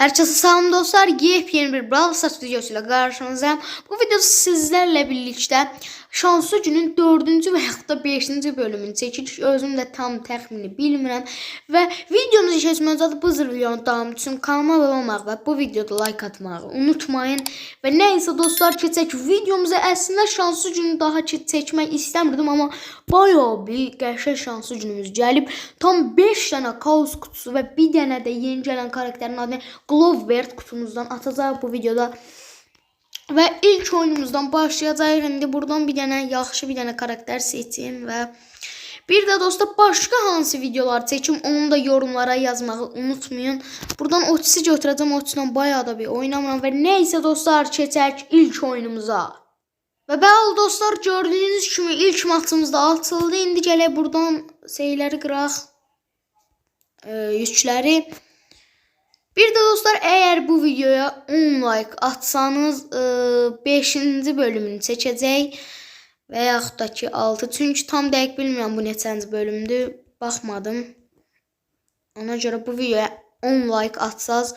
Herkese salam dostlar. Yepyeni bir Brawl Stars videosuyla karşınızdayım. Bu videoda sizlerle birlikte Şanslı Günün 4-cü və yaxud da 5-ci bölümünü çəkirik. Özüm də tam təxmini bilmirəm. Və videomuzu keçməzdən bu videonun davamı üçün kanalıma abunə olmağı və bu videoda like atmağı unutmayın. Və neysə dostlar, keçək videomuza. Əslində Şanslı Günü daha çəkmək istəmirdim, amma bayağı bir qəşəng Şanslı Günümüz gəlib. Tam 5 dənə kaos kutusu və bir dənə də yeni gələn karakterin adını Glowbird kutumuzdan atacağıq bu videoda. Və ilk oyunumuzdan başlayacağıq. İndi buradan bir dənə yaxşı bir dənə karakter seçim və bir də dostlar başqa hansı videolar çəkim onu da yorumlara yazmağı unutmayın. Buradan Otis'i götürəcəm. Otis'lə bayağı da bir oynamıram və neysə dostlar, keçək ilk oyunumuza. Və bəli dostlar, gördüyünüz kimi ilk maçımızda atıldı. İndi gələk buradan şeyləri qıraq, yükləri. Bir de dostlar, eğer bu videoya 10 like atsanız 5-ci bölümünü çəkəcək və yaxud da ki 6. Çünki tam dəqiq bilmirəm bu neçənci bölümdür, baxmadım. Ona görə bu videoya 10 like atsaz,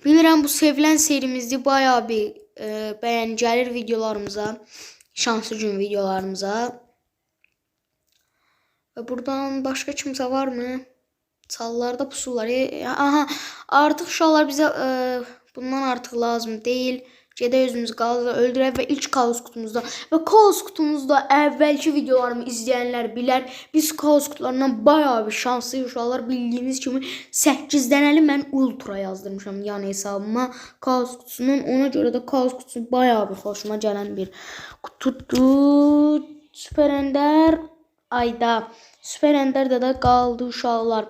bilirəm bu sevilən serimizdir, bayağı bir bəyən gəlir videolarımıza, Şanslı Gün videolarımıza. Və buradan başqa kimsə varmı? Çallarda pusular. Aha, artıq uşaqlar bizə bundan artıq lazım deyil. Gedək özümüzü qalada öldürək və ilk kaos kutumuzda və kaos kutumuzda əvvəlki videolarımı izləyənlər bilər. Biz kaos kutularından bayağı bir şanslı uşaqlar, bildiyiniz kimi 8 dənəli mən ultra yazdırmışam yan hesabıma kaos kutusunun. Ona görə də kaos kutusu bayağı bir xoşuma gələn bir kutudur. Süper Ender ayda. Süper Ender'də də qaldı uşaqlar.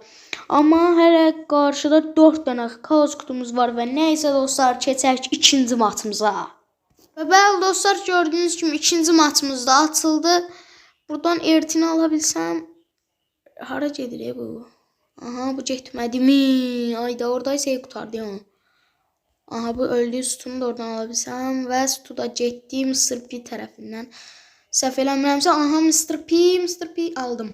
Amma hələ qarşıda 4 dənə kaos kutumuz var və neysə dostlar, keçək ikinci maçımıza. Və bəli dostlar, gördüyünüz kimi ikinci maçımız da açıldı. Buradan Ertini ala bilsəm. Hara gedir bu? Aha, bu getmədi mi? Ayda oradaysa qutardı ya. Aha, bu öldüyü sütunu da oradan ala bilsəm və sütu da getdi Mr. P tərəfindən. Səhv eləmirəmsə, aha Mr. P aldım.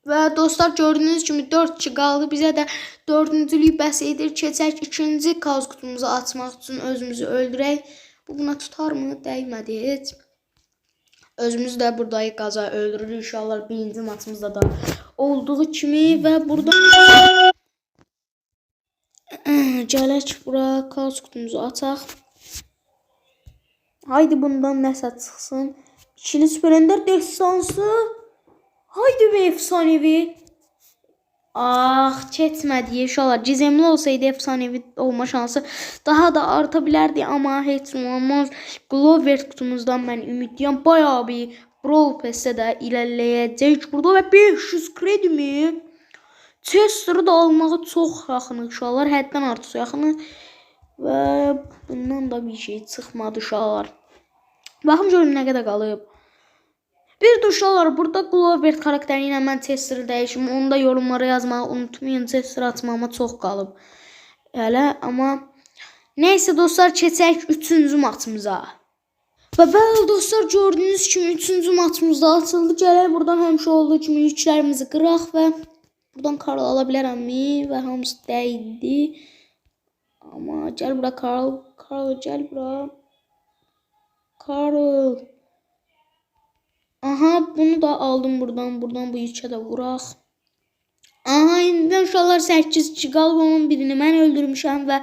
Və dostlar, gördüyünüz kimi 4-2 qaldı. Bizə də 4-cülük bəs edir. Keçək ikinci kaos kutumuzu açmaq üçün özümüzü öldürək. Bu buna tutar mı? Dəymədi heç. Özümüzü də buradayı qaza öldürürük. İnşallah birinci maçımızda da olduğu kimi və burada gələk bura kaos kutumuzu açaq. Haydi bundan nəsə çıxsın. İkili Süper Ender destansı. Haydi be efsanevi. Ah, keçmədi inşallah. Gizemli olsaydı efsanevi olma şansı daha da artabilirdi ama heç olmaz. Glowbird kutumuzdan mən ümidliyəm. Bayağı bir Brawl Pass'e də ilerləyəcək burada və 500 kredi mi? Chester'ı da almağı çox yaxınıq uşaqlar. Həddən artıq yaxınıq. Və bundan da bir şey çıxmadı uşaqlar. Baxım görün nə qədər qalıb. Bir de uşaqlar, burada Glowbird karakteri ilə mən Chester'ı dəyişim. Onu da yorumlara yazmağı unutmayın. Chester atmama çox qalıb hələ, amma neysə dostlar, keçək 3-cü maçımıza. Və bəli dostlar, gördüyünüz kimi 3-cü maçımızda açıldı. Gələk buradan həmişə olduğu kimi yüklərimizi qıraq və buradan Karl ala bilərəmmi? Və hamısı dəydi. Amma gəl bura Karl. Karl gəl bura. Karl. Aha, bunu da aldım buradan. Buradan bu yükə də vuraq. Aha, indi uşaqlar 8-2 qalıb, onun birini mən öldürmüşəm və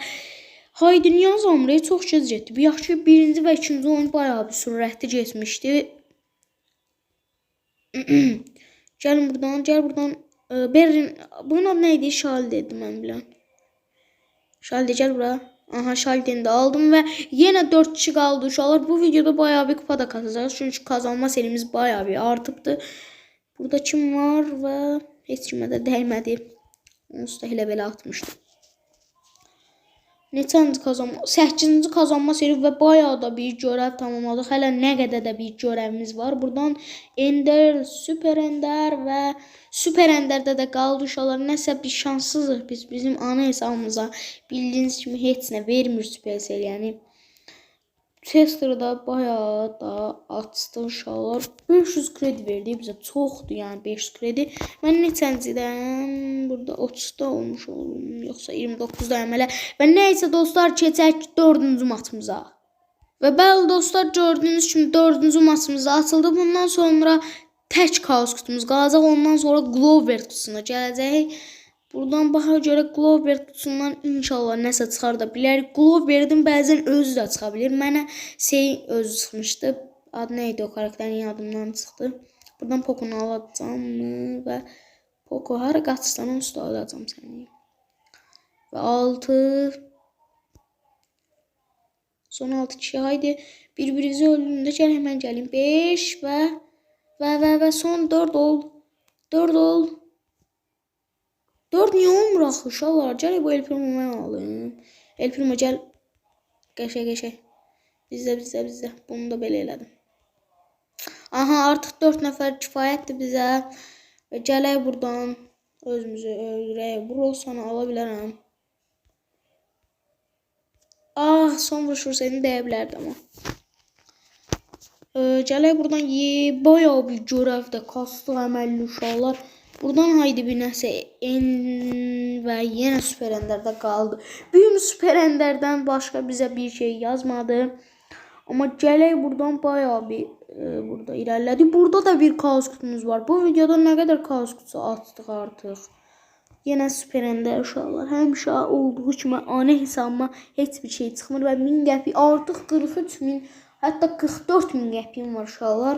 haydi niyə zamrıya çox gec getdi. Bir yaxşı ki, birinci və ikinci oyun bayağı bir sürətli geçmişdi. Gəlin buradan, gəl buradan. Berrin, bunun adı neydi? Şaldi dedim mən bilən. Şaldi gəl bura. Aha, Şaldi'ni de aldım ve yine 4-2 kaldı uşaqlar. Bu videoda bayağı bir kupa da kazanacağız. Çünkü kazanma serimiz bayağı bir artıbdı. Burada kim var ve heç kimə də dəymədi. Onsuz da elə belə atmışdım. Neçənci kazanma? 8-ci kazanma seri və bayağı da bir görəv tamamladıq. Hələ nə qədər də bir görevimiz var. Buradan Ender, Süper Ender və Süper Ender'də də qaldı uşaqlar. Nəsə bir şanssızıq biz. Bizim ana hesabımıza bildiyiniz kimi heç nə vermir Supercell, yəni. Tester'da bayağı da açdı uşaqlar. 500 kredi verdi bizə. Çoxdur yəni 500 kredi. Mən neçəncidən burada 30-da olmuş oldum. Yoxsa 29-da əmələ. Və nəysə dostlar keçək 4-cü matçımıza. Və bəli dostlar gördüyünüz kimi 4-cü matçımız açıldı. Bundan sonra tək kaos kutumuz qalacaq. Ondan sonra Glover kutusuna gələcək. Buradan baxa görə Glover kutusundan inşallah nəsə çıxarda bilərik. Glover'in bəzən özü də çıxa bilir. Mənə özü çıxmışdı. Adı neydi o karakterin yadımdan çıxdı. Buradan Poco'nu alacağım və Poco hara qaçırsan onu üstə alacağım səni. Və 6 son 6 kişi haydi. Bir-birinizi öldüğünde gəl hemen gəlin. 5 və son 4 ol. 4 ol. 4 niye olmur axı uşaqlar? Gəl bu El Primo mən alım. El Primo gəl. Qəşəng. Bizdə. Bunu da belə elədim. Aha artıq 4 nəfər kifayətdir bizə. Və gələk buradan özümüzü öldürək. Bu Rosanı ala bilərəm. Ah son vuruşursaydım deyə bilərdi amma. Gələk buradan bayağı bir görəv də kastıq əməlli uşaqlar. Buradan haydi bir nəsə və yenə Super Ender'də qaldı. Büyüm Super Ender'dən başqa bizə bir şey yazmadı. Amma gələk buradan bayağı bir burada irəlilədi. Burada da bir kaos kutumuz var. Bu videoda nə qədər kaos kutusu açdıq artıq. Yenə Super Ender uşaqlar. Həmişə olduğu kimi ana hesabıma heç bir şey çıxmır və 1000 qəpik artıq 43.000 hətta 44.000 qəpiyim var uşaqlar.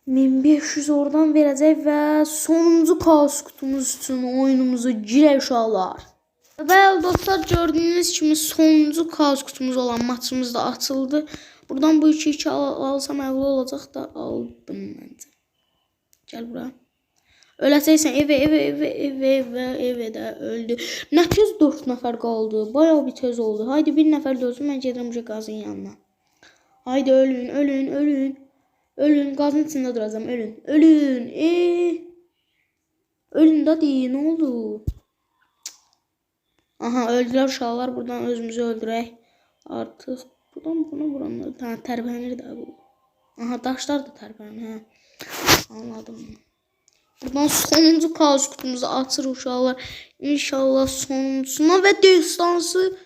1500 oradan verəcək və sonuncu kaos kutumuz üçün oyunumuzu girək uşaqlar. Bəli dostlar gördüyünüz kimi sonuncu kaos kutumuz olan maçımız da açıldı. Buradan bu 2-2 alsam əvvəl olacaq da aldım məncə. Gəl bura. Öləcəksən evə də öldü. Nə tez 4 nəfər qaldı. Bayağı bir tez oldu. Haydi bir nəfər də olsun mən gedirəm bu qazın yanına. Haydi ölün. Ölün, qazın içində duracağım, ölün. Ölün də deyin, nə oldu? Aha, öldülər uşaqlar, buradan özümüzü öldürək. Artıq, buradan bunu vuranlar, tərpənir də bu. Aha, daşlar da tərpənir, anladım. Buradan sonuncu kaos kutumuzu açır uşaqlar. İnşallah sonuncusuna və destansı.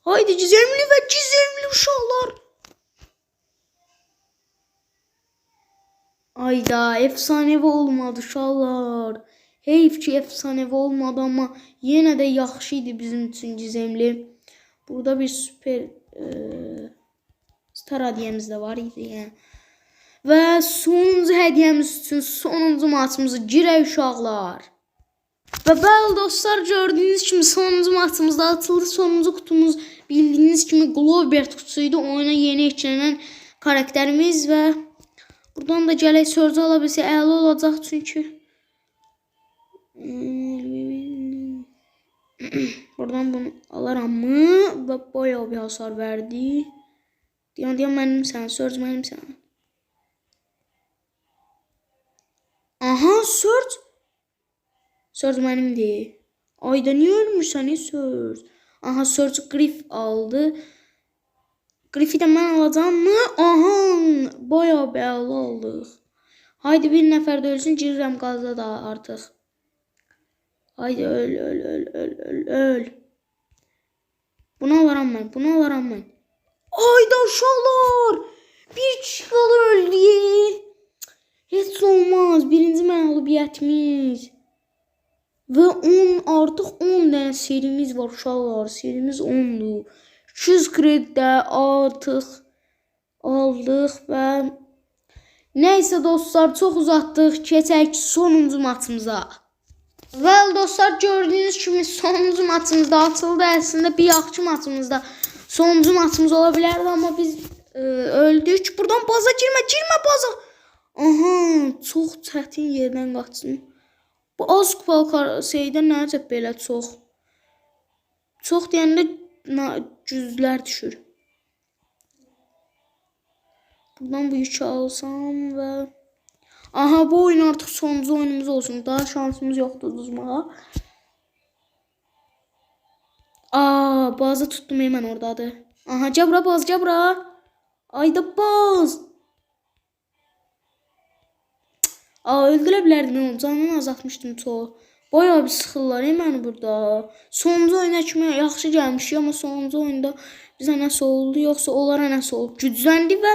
Haydi gizemli və gizemli uşaqlar. Ayda efsanevi olmadı uşaqlar. Heyf ki efsanevi olmadı amma yenə də yaxşı idi bizim üçün gizemli. Burada bir süper star hədiyəmiz də var idi yəni. Və sonuncu hədiyəmiz üçün sonuncu maçımızı girək uşaqlar. Və bəli dostlar gördüyünüz kimi sonuncu maçımız da açıldı. Sonuncu kutumuz bildiyiniz kimi Glover kutusuydu. Oyuna yeni eklənən karakterimiz və buradan da gələk sözü ala bilsə əla olacaq çünki. Buradan bunu alaram mı? Və bayağı bir hasar verdi. Deyən mənimsən, söz mənimsən. Aha söz. Söz mənimdir. Ayda niyə ölmürsən söz? Aha söz Griff aldı. Griff'i də mən alacağım mı? Aha bayağı bəli aldıq. Haydi bir nəfər də ölsün girirəm qaza da artıq. Haydi öl. Bunu alaram mən. Ayda uşaqlar. Bir kişi qalı öldü. Heç olmaz. Birinci məğlubiyyətimiz. Və artıq 10 dənə serimiz var uşaqlar. Serimiz 10'dur. 200 kredidə artıq aldıq və neysə dostlar çox uzatdıq. Keçək sonuncu maçımıza. Və dostlar gördüyünüz kimi sonuncu maçımızda açıldı. Əslində bir yaxşı maçımızda sonuncu maçımız ola bilərdi amma biz öldük. Buradan baza girmə baza. Aha çox çətin yerdən qaçdım. Bu az kupalı şeydə necə belə çox. Çox deyəndə cüzlər düşür. Buradan bu yükü alsam və aha bu oyun artıq sonuncu oyunumuz olsun. Daha şansımız yoxdur uduzmağa. Baza tutdum hemen oradadır. Aha cabra baz cabra. Ayda baz. Öldürə bilərdim onu. Canını azaltmışdım çox. Bayağı bir sıxırlar məni burada. Sonuncu oyuna kimi yaxşı gəlmişik, amma sonuncu oyunda bizə nəsə oldu, yoxsa onlara nəsə oldu. Gücləndi və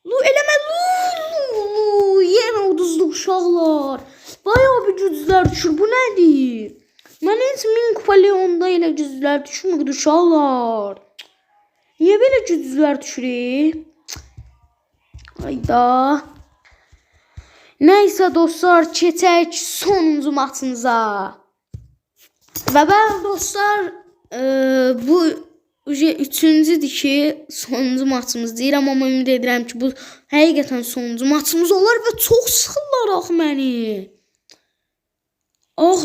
Lu eləmə Lu. Yenə uduzduq uşaqlar. Bayağı bir güclər düşür. Bu nədir? Mən heç 1000 kupa Leonda elə güclər düşmürdü uşaqlar. Niyə belə güclər düşür? Ayda. Neyse dostlar, keçək sonuncu maçımıza. Və bəli dostlar, bu üçüncüdür ki, sonuncu maçımız deyirəm, amma ümid edirəm ki, bu həqiqətən sonuncu maçımız olar və çox sıxırlar axı məni.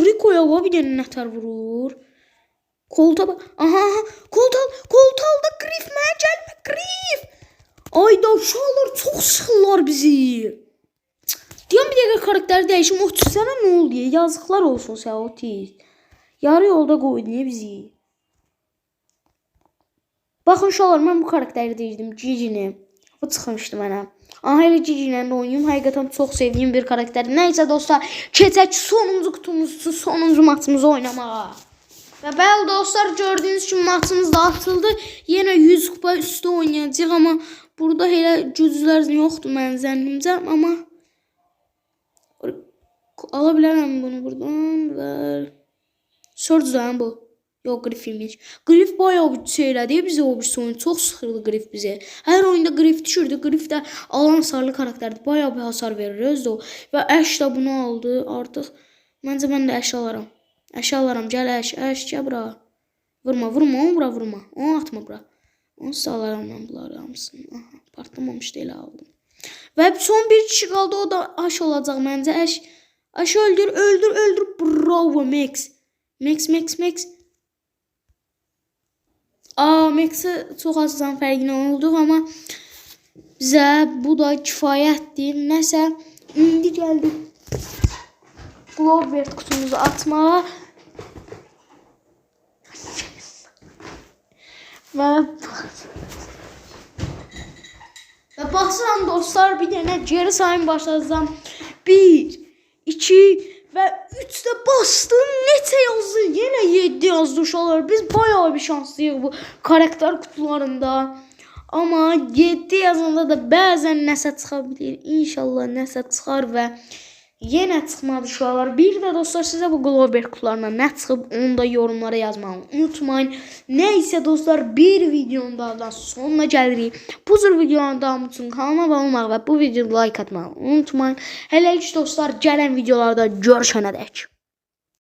Rikoya bir dənə nətər vurur. Kolta bak. Aha, koltalda Grif mənə gəlmə, Grif. Ayda uşaqlar çox sıxırlar bizi. Diyorum bir dakika karakteri değişim. Otis sana ne oldu ya? Yazıklar olsun sen Otis. Yarı yolda koydu niye bizi? Bakın uşaqlar, ben bu karakteri değiştim. Gigi-ni. Bu çıxmışdı mənə. Aha elə Gigi-lə də oynayım. Həqiqətən çox sevdiyim bir karakter. Neyse dostlar, keçək sonuncu kutumuzu, sonuncu maçımızı oynamağa. Və bəli dostlar, gördüyünüz kimi maçımız da atıldı. Yenə 100 kupa üstü oynayacağıq, amma burada elə güclər yoxdur mənim zənnimcə, amma alabilirim bunu buradan ve soracağım bu. Yok Grif imiş. Grif bayağı bir şeylədi bize o bir oyun. Çok sıxırdı Grif bize. Her oyunda Grif düşürdü. Grif de alan hasarlı karakterdi. Bayağı bir hasar verir özü o. Ve Ash da bunu aldı artık. Bence ben de Ash alaram. Ash alaram. Gel Ash gel bura. Vurma onu bura vurma. Onu atma bura. Onu sağlaram ben bunları hamısını. Aha, partlamamış değil aldım. Ve son bir kişi kaldı, o da Ash olacak bence. Ash öldür. Bravo Max. Max. Max'e çok az zam fərqinə olduq, amma bizə bu da kifayətdir. Nəsə, indi gəldik Globert kutumuzu atmağa. Və baxsam dostlar, bir dənə geri sayım başlayacağım. 1, 2 ve 3'te bastım. Nete yazdı. Yine 7 yazdı uşaqlar. Biz bayağı bir şanslıyıq bu karakter kutularında. Ama 7 yazanda da bəzən nəsə çıxa bilir. İnşallah nəsə çıxar ve yenə çıxmadı uşaqlar. Bir de dostlar, sizə bu Globert kutularından nə çıxıb onu da yorumlara yazmağı unutmayın. Neyse dostlar, bir videonun daha da sonuna gəlirik. Bu cür videoların davamı üçün kanalıma abunə olmağı və bu videoda like atmağı unutmayın. Hələlik dostlar, gələn videolarda görüşənədək.